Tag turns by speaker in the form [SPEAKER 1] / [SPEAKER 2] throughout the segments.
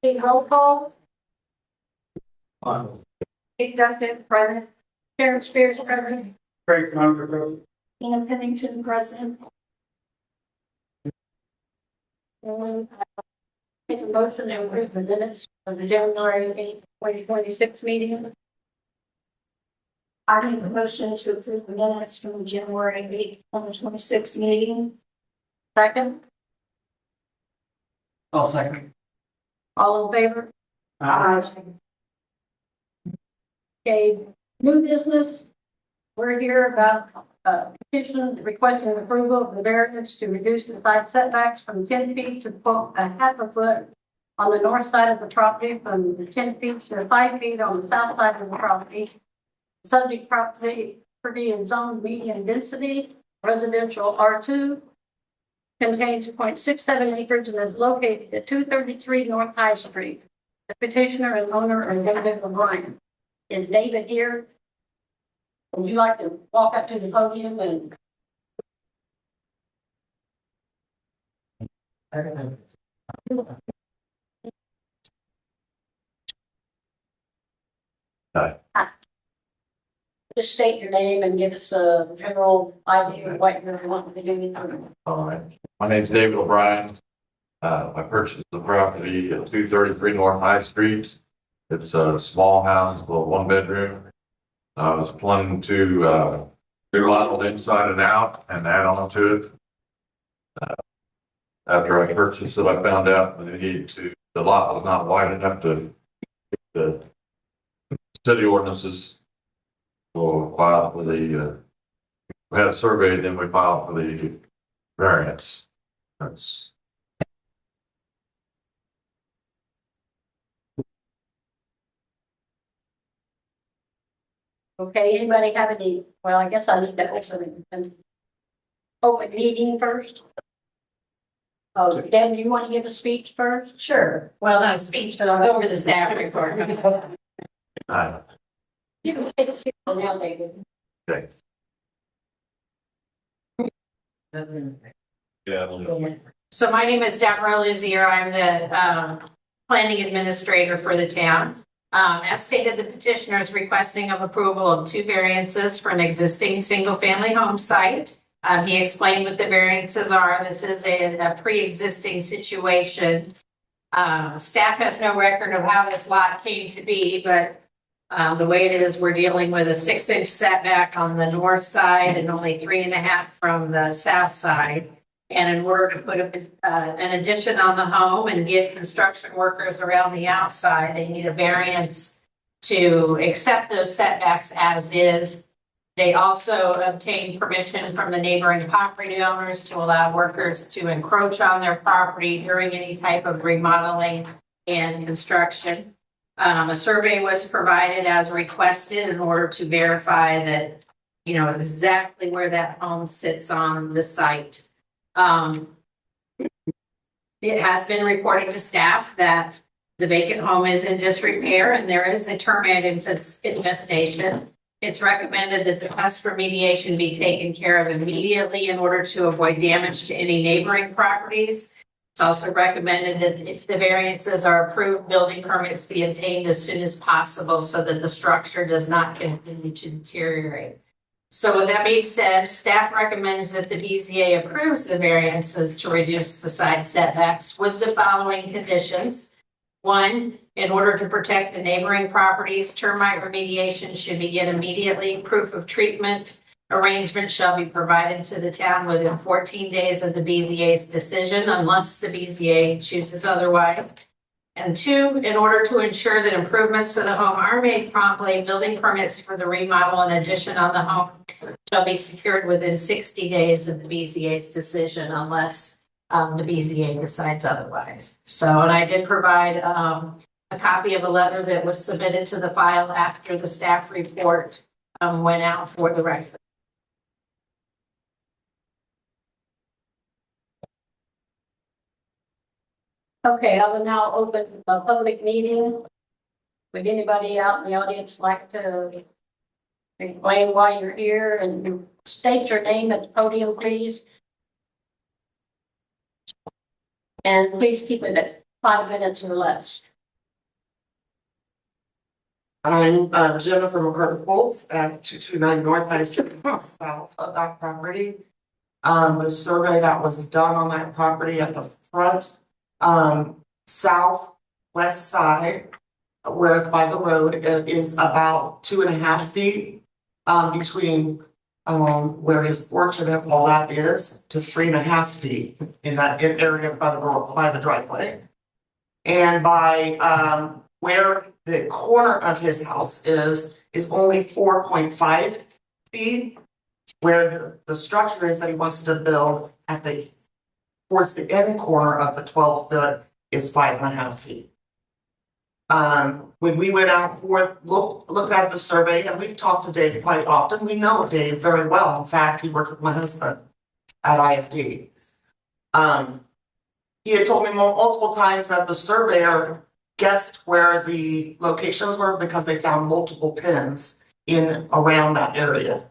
[SPEAKER 1] Need roll call. Steve Duncan, present. Sharon Spears, present.
[SPEAKER 2] Craig Conner, present.
[SPEAKER 1] Tina Pennington, present. Take a motion to approve the minutes of the January 8th, 2026 meeting.
[SPEAKER 3] I make a motion to approve the minutes from the January 8th, 2026 meeting.
[SPEAKER 1] Second.
[SPEAKER 2] I'll second.
[SPEAKER 1] All in favor?
[SPEAKER 3] Aye.
[SPEAKER 1] Okay, new business. We're here about petition requesting approval of the variance to reduce the side setbacks from 10 feet to a half a foot on the north side of the property, from the 10 feet to 5 feet on the south side of the property. Subject property is zoned medium density, residential R2, contains 0.67 acres and is located at 233 North High Street. The petitioner and owner are David O'Brien. Is David here? Would you like to walk up to the podium and?
[SPEAKER 4] Hi.
[SPEAKER 1] Just state your name and give us a general idea of what you're wanting to do.
[SPEAKER 4] All right. My name is David O'Brien. I purchased the property at 233 North High Street. It's a small house, a one bedroom. I was planning to remodel inside and out and add on to it. After I purchased it, I found out that the lot was not wide enough to the city ordinances. So filed for we had a survey, then we filed for the variance. That's
[SPEAKER 1] Okay, anybody have any, well, I guess I need to open meeting first. Oh, Deb, do you want to give a speech first?
[SPEAKER 3] Sure.
[SPEAKER 1] Well, not a speech, but I'll go over the staff report. You can take a seat now, David.
[SPEAKER 4] okay. Yeah.
[SPEAKER 5] So my name is Deborah Luzier. I'm the planning administrator for the town. As stated, the petitioner is requesting of approval of 2 variances for an existing single-family home site. He explained what the variances are. This is a pre-existing situation. Staff has no record of how this lot came to be, but the way it is, we're dealing with a 6-inch setback on the north side and only 3.5 from the south side. And in order to put an addition on the home and get construction workers around the outside, they need a variance to accept those setbacks as is. They also obtained permission from the neighboring property owners to allow workers to encroach on their property during any type of remodeling and construction. A survey was provided as requested in order to verify that, exactly where that home sits on the site. It has been reported to staff that the vacant home is in disrepair and there is a termite infestation. It's recommended that the pest remediation be taken care of immediately in order to avoid damage to any neighboring properties. It's also recommended that if the variances are approved, building permits be obtained as soon as possible so that the structure does not continue to deteriorate. So with that being said, staff recommends that the BZA approves the variances to reduce the side setbacks with the following conditions. 1, in order to protect the neighboring properties, termite remediation should begin immediately. Proof of treatment arrangement shall be provided to the town within 14 days of the BZA's decision, unless the BZA chooses otherwise. And 2, in order to ensure that improvements to the home are made promptly, building permits for the remodel and addition on the home shall be secured within 60 days of the BZA's decision, unless the BZA decides otherwise. So, and I did provide a copy of a letter that was submitted to the file after the staff report went out for the record.
[SPEAKER 1] Okay, I will now open a public meeting. Would anybody out in the audience like to explain why you're here and state your name at the podium, please? And please keep it at 5 minutes or less.
[SPEAKER 2] I'm Jennifer McCarthy at 229 North High Street, south of that property. The survey that was done on that property at the front, southwest side, where it's by the road, it is about 2.5 feet, between, where his porch and all that is, to 3.5 feet in that area by the driveway. And by, where the corner of his house is only 4.5 feet. Where the structure is that he wants to build towards the end corner of the 12 foot is 5.5 feet. When we went out for look at the survey, and we've talked to Dave quite often, we know Dave very well. In fact, he worked with my husband at IFD. He had told me multiple times that the surveyor guessed where the locations were because they found multiple pins in around that area.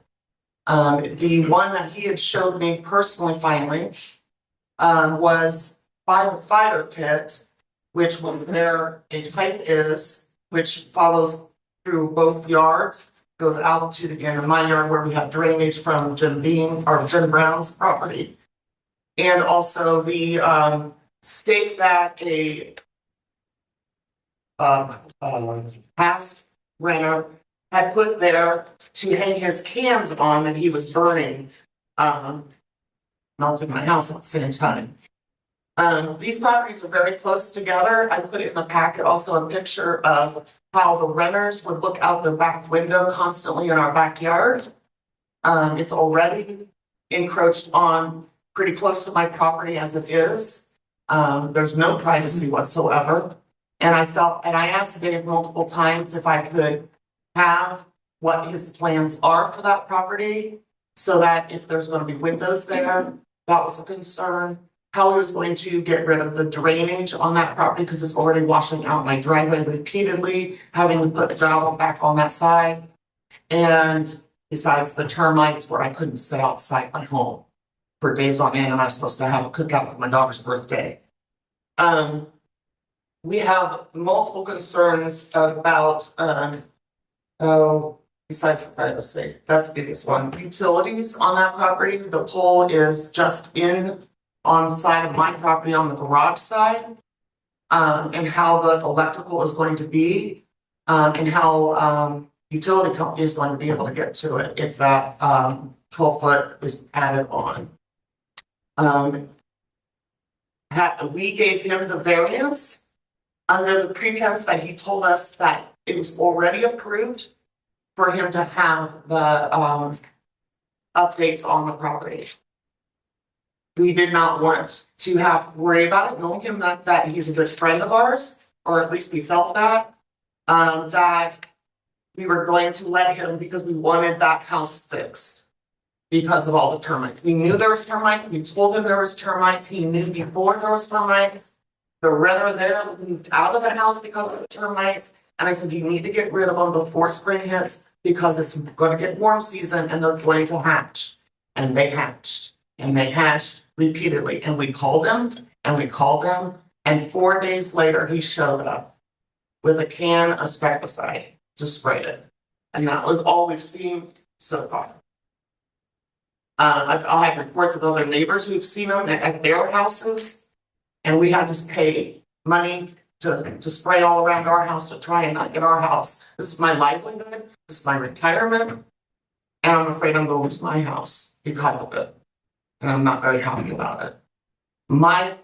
[SPEAKER 2] The one that he had showed me personally finally, was by the fire pit, which was where a pipe is, which follows through both yards, goes out to the end of my yard where we have drainage from Jim Brown's property. And also the, stake that a past renter had put there to hang his cans on that he was burning, melting my house at the same time. These properties are very close together. I put in the packet also a picture of how the renters would look out their back window constantly in our backyard. It's already encroached on pretty close to my property as it is. There's no privacy whatsoever. And I asked Dave multiple times if I could have what his plans are for that property, so that if there's going to be windows there, that was a concern. How he was going to get rid of the drainage on that property because it's already washing out my driveway repeatedly, having to put gravel back on that side. And besides the termites where I couldn't sit outside my home for days on end, and I was supposed to have a cookout for my daughter's birthday. We have multiple concerns about, besides privacy, that's the biggest one. Utilities on that property, the pole is just on the side of my property on the garage side. And how the electrical is going to be, and how utility company is going to be able to get to it if that 12 foot is added on. We gave him the variance under the pretense that he told us that it was already approved for him to have the updates on the property. We did not want to have to worry about it, knowing him that he's a good friend of ours, or at least we felt that we were going to let him because we wanted that house fixed because of all the termites. We knew there was termites. We told him there was termites. He knew before there was termites. The renter there moved out of the house because of the termites. And I said, you need to get rid of them before spring hits because it's going to get warm season and they're going to hatch. And they hatched. And they hatched repeatedly. And we called him and we called him. And 4 days later, he showed up with a can of specticide to spray it. And that was all we've seen so far. I have reports of other neighbors who've seen them at their houses. And we had to pay money to spray all around our house to try and not get our house. This is my livelihood. This is my retirement. And I'm afraid I'm going to lose my house because of it. And I'm not very happy about it. My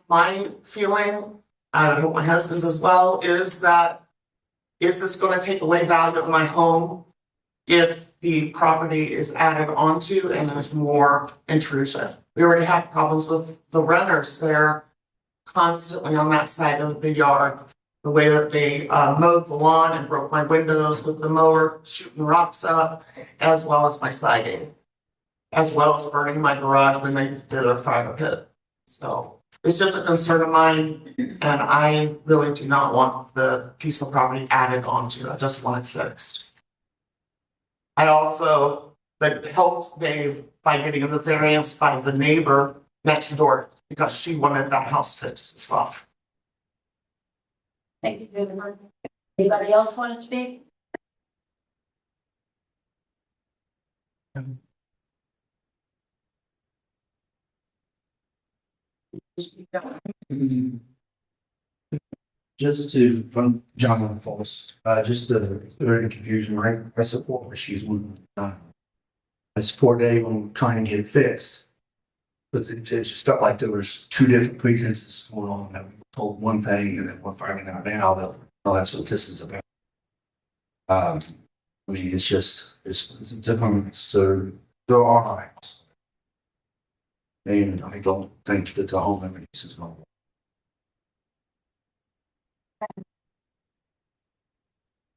[SPEAKER 2] feeling, I hope my husband's as well, is this going to take away value of my home if the property is added onto and there's more intrusion? We already had problems with the renters there constantly on that side of the yard. The way that they mowed the lawn and broke my windows with the mower, shooting rocks up, as well as my siding, as well as burning my garage when they did their fire pit. So it's just a concern of mine, and I really do not want the piece of property added onto. I just want it fixed. I also helped Dave by getting the variance by the neighbor next door because she wanted that house fixed as well.
[SPEAKER 1] Thank you, Jennifer. Anybody else want to speak?
[SPEAKER 6] Just to, from John Falls, just to clear the confusion, right? I support what she's wanting done. I support Dave on trying to get it fixed. But it just felt like there was two different pretenses going on. That we were told one thing and then we're finding out now that, oh, that's what this is about. I mean, it's just, it's different, so there are rights. And I don't think that the home remedies is going to.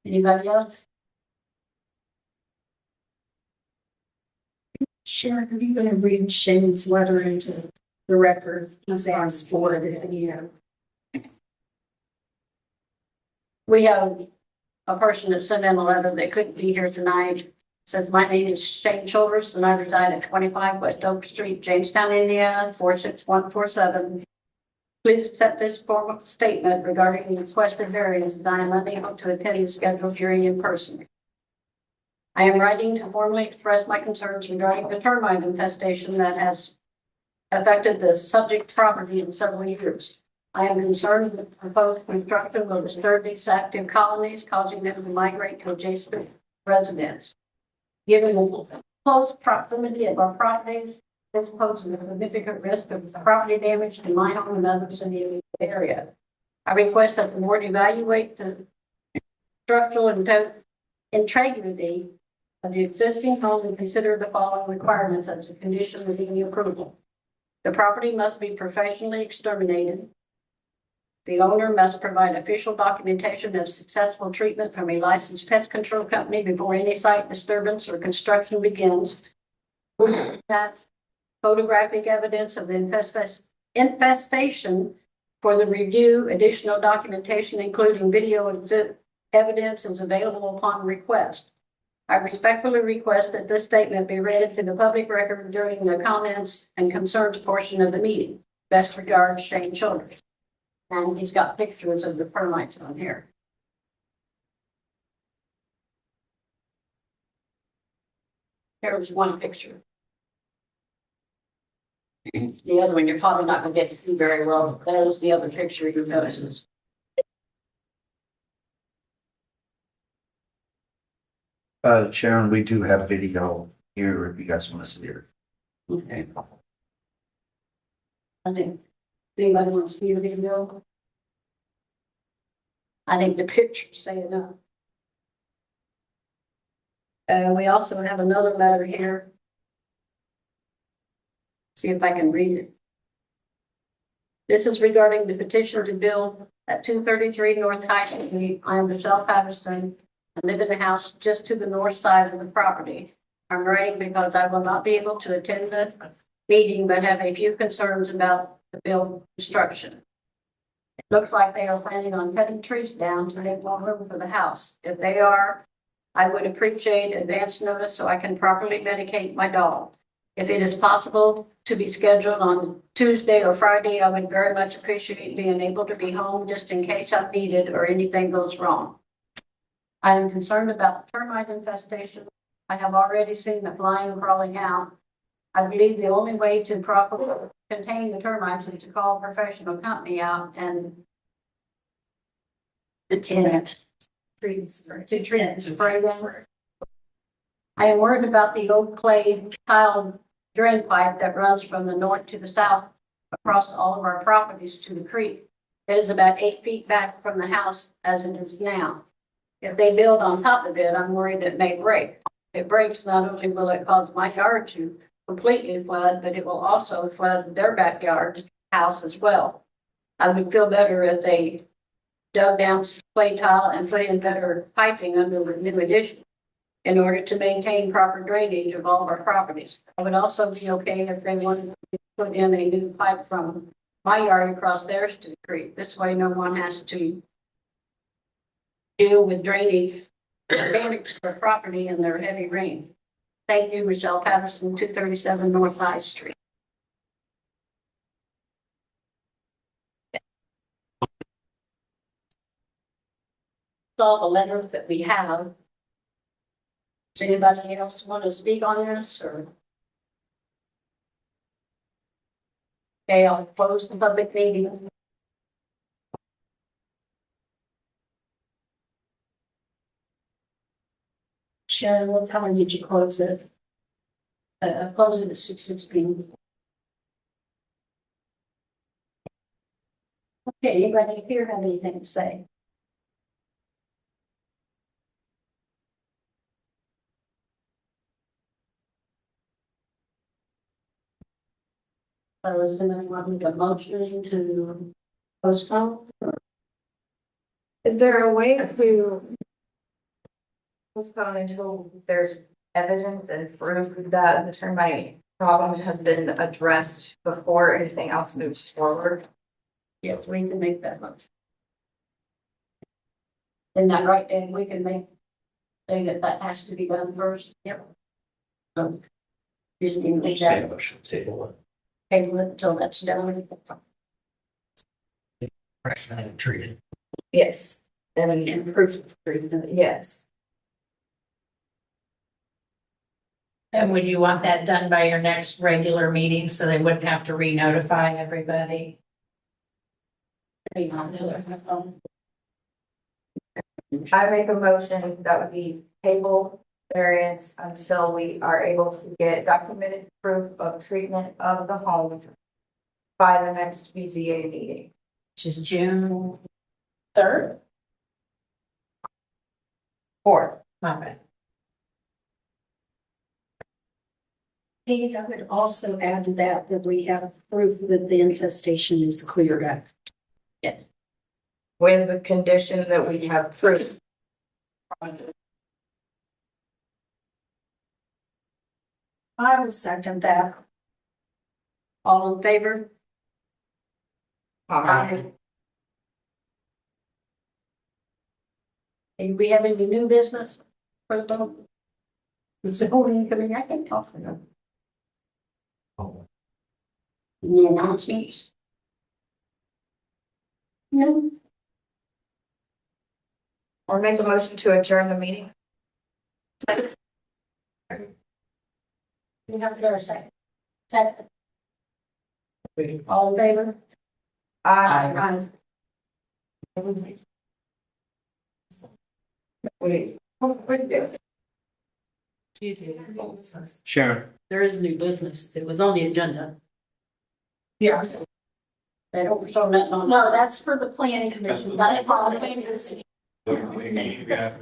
[SPEAKER 1] Anybody else?
[SPEAKER 3] Sharon, are you going to read Shane's letter into the record? He's asked for it again.
[SPEAKER 1] We have a person that sent in a letter that couldn't be here tonight. Says, my name is Shane Childress and I reside at 25 West Oak Street, Jamestown, Indiana, 46147. Please accept this formal statement regarding the requested variance as I am unable to attend the scheduled hearing in person. I am writing to formally express my concerns regarding the termite infestation that has affected the subject property in several years. I am concerned that the proposed construction will disturb these active colonies, causing them to migrate to adjacent residents. Given the close proximity of our properties, this poses a significant risk of property damage to my home and others in the area. I request that the board evaluate the structural integrity of the existing home and consider the following requirements as a condition of any approval. The property must be professionally exterminated. The owner must provide official documentation of successful treatment from a licensed pest control company before any site disturbance or construction begins. That photographic evidence of the infestation for the review, additional documentation, including video evidence, is available upon request. I respectfully request that this statement be read to the public record during the comments and concerns portion of the meeting. Best regards, Shane Childress. And he's got pictures of the termites on here. Here's one picture. The other one you're probably not going to get to see very well. There's the other picture you notices.
[SPEAKER 6] Sharon, we do have video here if you guys want to see it.
[SPEAKER 1] Okay. I think, anybody want to see the video? I think the pictures say enough. We also have another letter here. See if I can read it. This is regarding the petition to build at 233 North High Street. I am Michelle Patterson. I live in the house just to the north side of the property. I'm writing because I will not be able to attend the meeting, but have a few concerns about the build construction. It looks like they are planning on cutting trees down to make more room for the house. If they are, I would appreciate advance notice so I can properly medicate my dog. If it is possible to be scheduled on Tuesday or Friday, I would very much appreciate being able to be home just in case I'm needed or anything goes wrong. I am concerned about termite infestation. I have already seen the flying and crawling out. I believe the only way to properly contain the termites is to call a professional company out and
[SPEAKER 3] The tenant.
[SPEAKER 1] to treat and spray them. I am worried about the old clay tile drain pipe that runs from the north to the south across all of our properties to the creek. It is about 8 feet back from the house as it is now. If they build on top of it, I'm worried it may break. If it breaks, not only will it cause my yard to completely flood, but it will also flood their backyard house as well. I would feel better if they dug down clay tile and put in better piping under the new addition in order to maintain proper drainage of all of our properties. I would also be okay if they wanted to put in a new pipe from my yard across theirs to the creek. This way no one has to deal with drainage damage for property in their heavy rain. Thank you, Michelle Patterson, 237 North High Street. All the letters that we have. Does anybody else want to speak on this or? Okay, I'll close the public meeting.
[SPEAKER 3] Sharon, what time did you close it?
[SPEAKER 1] Close it at 6:16. Okay, anybody here have anything to say? Does anyone make a motion to postpone?
[SPEAKER 7] Is there a way to postpone until there's evidence and proof that the termite problem has been addressed before anything else moves forward?
[SPEAKER 1] Yes, we can make that motion. Isn't that right, Dan? We can make, say that has to be done first. Yep. So, just need to make that
[SPEAKER 6] motion, table it.
[SPEAKER 1] table it until that's done.
[SPEAKER 6] Fresh and treated.
[SPEAKER 7] Yes. And
[SPEAKER 1] And proof of treatment.
[SPEAKER 7] yes.
[SPEAKER 5] And would you want that done by your next regular meeting so they wouldn't have to re-notify everybody?
[SPEAKER 7] I make a motion that would be table variance until we are able to get documented proof of treatment of the home by the next BZA meeting.
[SPEAKER 5] Which is June 3rd? 4th. Okay.
[SPEAKER 3] Steve, I would also add to that that we have proof that the infestation is cleared up.
[SPEAKER 7] With the condition that we have proof.
[SPEAKER 3] I will second that.
[SPEAKER 1] All in favor?
[SPEAKER 7] Aye.
[SPEAKER 1] Do we have any new business? For the zoning committee, I can talk for them. Any announcements? No.
[SPEAKER 7] Or make a motion to adjourn the meeting.
[SPEAKER 1] You have to go a second. Second. All in favor?
[SPEAKER 7] Aye. Wait.
[SPEAKER 6] Sharon.
[SPEAKER 8] There is new business. It was on the agenda.
[SPEAKER 1] Yeah. They don't show that on.
[SPEAKER 3] No, that's for the planning commission. That's for the planning commission.
[SPEAKER 6] Yeah.